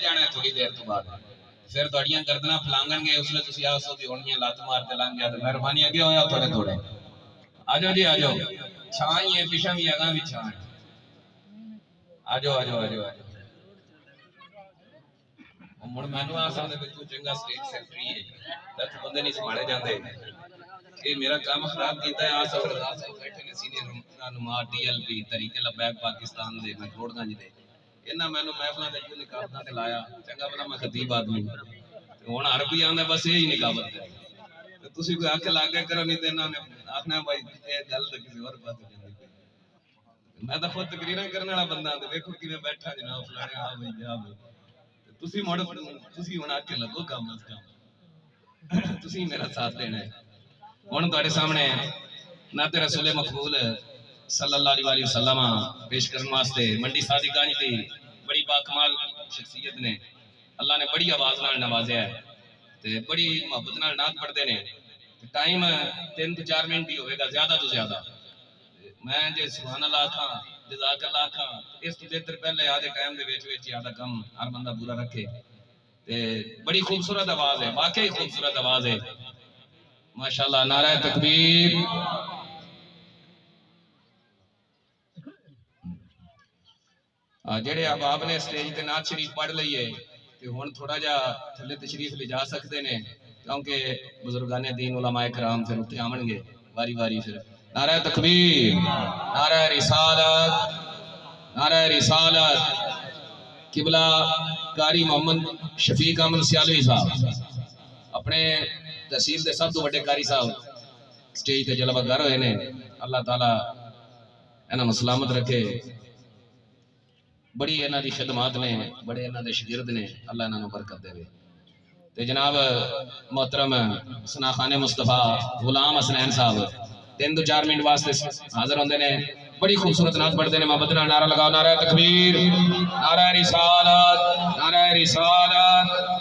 جانا ہے تھوڑی دیر تو بعد پھر تھوڑیاں گردناں پھلانگن گے اس لیے تسی آسو بھی ہونیاں لات مار تے لنگ گیا تو مہربانی اگے ہویا تھوڑے تھوڑے آجو جی آجو چھان ہی ہے پیچھے بھی اگاں بھی چھان آجو آجو آجو آجو مڑ مینوں آ سکدے کہ تو چنگا سٹیٹ سیکرٹری ہے تے بندے نہیں سنبھالے جاندے یہ میرا کام خراب کیتا ہے آ سفر بیٹھے نے سینئر رہنما ٹی ایل پی طریقے لبیک پاکستان دے میں روڑ گنج دے انہاں مینوں محفلاں تے جو نکابتاں تے لایا چنگا بھلا میں خطیب آدمی ہن عربی آندا بس یہی نکابت ہے تے تسی کوئی آکھ لا کے کرو نہیں تے انہاں نے آکھنا بھائی اے گل تے کسی اور پاسے جاندی پئی میں تو خود تقریراں کرنے والا بندہ تے ویکھو کیویں بیٹھا جناب فلانے آ بھائی جا بھائی تسی مڑ تسی ہن آکھ کے لگو کام اس کام تسی میرا ساتھ دینا ہے ہن تہاڈے سامنے نعت رسول مقبول صلی اللہ علیہ وسلم پیش کرنے واسطے منڈی صادقانی دی بڑی باکمال شخصیت نے اللہ نے بڑی آواز نال نوازیا ہے تے بڑی محبت نال نعت پڑھتے نے ٹائم 3 تو 4 منٹ ہی ہوئے گا زیادہ تو زیادہ میں جے سبحان اللہ آکھاں جزاک اللہ آکھاں اس تو بہتر پہلے آدھے ٹائم دے وچ آدھا کم ہر بندہ پورا رکھے تے بڑی خوبصورت آواز ہے واقعی خوبصورت آواز ہے ماشاءاللہ نعرہ تکبیر جڑے احباب نے سٹیج تے نعت شریف پڑھ لئیے تے ہن تھوڑا جا تھلے تشریف لے جا سکتے نے کیونکہ بزرگان دین علماء کرام پھر اتنے آمن گے واری واری پھر نعرہ تکبیر نعرہ رسالت نعرہ رسالت قبلہ قاری محمد شفیق احمد سیالوی صاحب اپنے تحصیل دے سب تو بڑے قاری صاحب سٹیج تے جلوہ گر ہوئے نے اللہ تعالیٰ انہاں نوں سلامت رکھے بڑی انہاں دی خدمات نے بڑے انہاں دے شاگرد نے اللہ انہاں نوں برکت دے تے جناب محترم ثناخان مصطفیٰ غلام حسنین صاحب 3 تو 4 منٹ واسطے حاضر ہوندے نے بڑی خوبصورت نعت پڑھتے ہیں محبت نال نعرہ لگاؤ نعرہ تکبیر نعرہ رسالت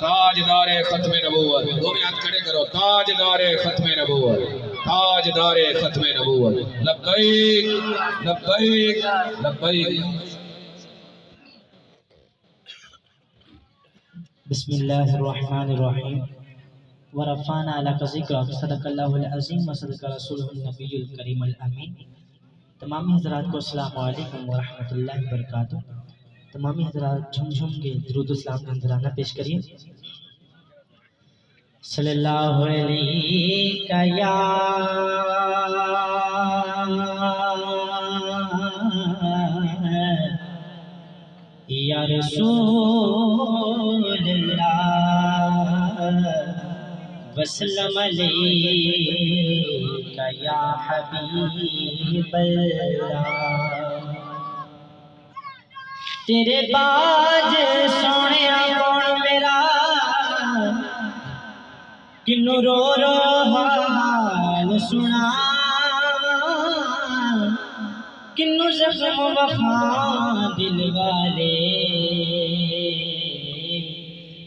تاجدار ختم نبوت دو میں ہاتھ کھڑے کرو تاجدار ختم نبوت تاجدار ختم نبوت لبیک لبیک لبیک بسم اللہ الرحمن الرحیم ورفعنا لک ذکرک صدق اللہ العظیم وصدق رسولہ النبی الکریم الامین تمامی حضرات کو السلام علیکم ورحمۃ اللہ وبرکاتہ تمامی حضرات جھم جھم کے درود اسلام کا نذرانہ پیش کریے صلی اللہ علیہ یا یا رسول اللہ وسلم علیک یا حبیب اللہ تیرے باج سونے کون میرا کنوں رو رو حال سنا کنوں زخم وفا دل والے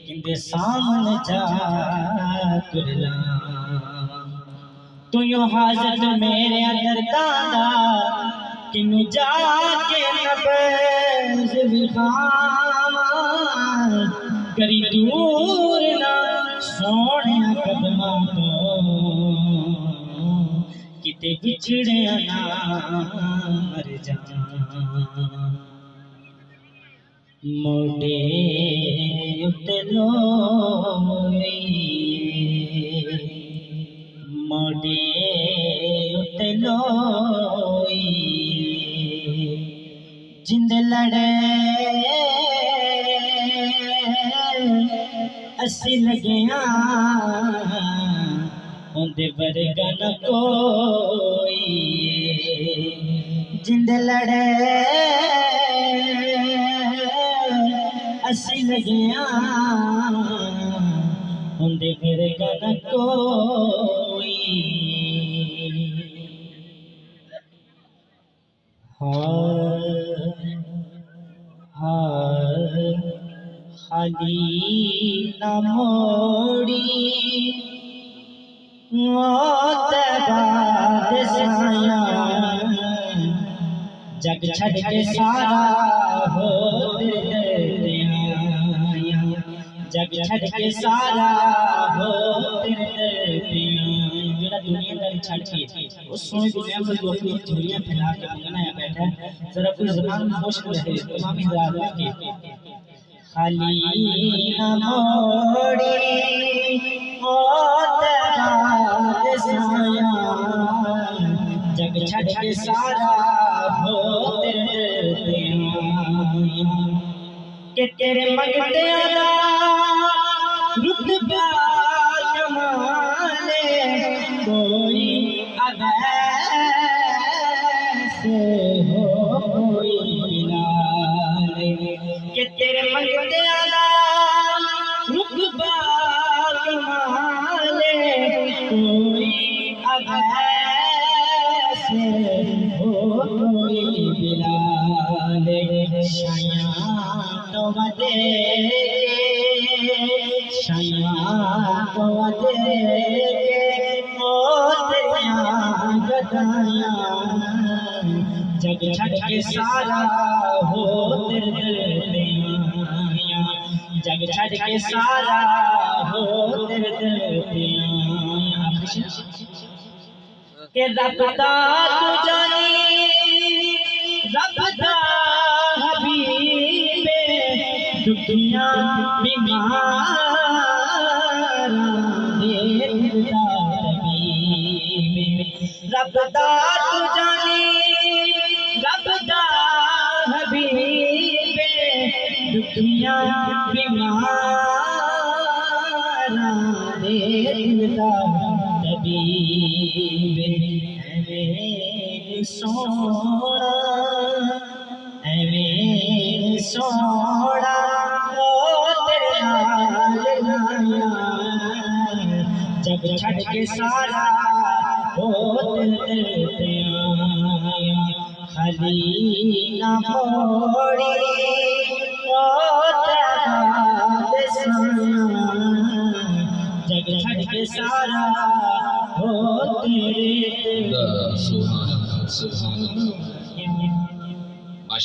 کندے سامنے جا کرلا تو یوں حاضر میرے اندر دادا کنوں جا کے نبض بخان کری دور نہ سونے قدماں تو کتے بچھڑے نہ مر جان موڈے اتلوئی موڈے اتلوئی جند لڑے اسی لگیاں اندے ورگا نہ کوئی جند لڑے اسی لگیاں اندے ورگا نہ کوئی خالی نہ موڑی موت بعد سایاں جگ چھڑ کے سارا ہو دیا جگ چھڑ کے سارا ہو تیرے پیاں جڑا دنیا داری چھڑ کے اس سونے کو نعمت کو اپنی جھولیاں پھیلا کے منگنا ہے بیٹھا ذرا کوئی زبان خوش رہے تمام حضرات کے خالی نہ موڑی او تیرا سایہ جگ چھڑ کے سارا ہو تیرے پیاں کہ تیرے منگتے آنا رتبہ کمالے کوئی ایسے ہو کوئی بلالے کہ تیرے منگتے آنا رتبہ کمالے کوئی ایسے ہو کوئی بلالے شایاں تو ودے شایاں تو ودے او تیریاں گدایاں جگ چھڑ کے سارا ہو تیرے پیاں جگ چھڑ کے سارا ہو تیرے پیاں کہ رب دا تو جانی رب دا حبیب دنیا بیمار دے دا طبیب رب دا تو جانی رب دا حبیب دنیا بیمار دے دا طبیب سونا ایویں سونا او تیرے نال لایا جگ چھڑ کے سارا او تیرے پیاں خالی نہ موڑی او تیرا سایہ جگ چھڑ کے سارا ہو تیرے سبحان اللہ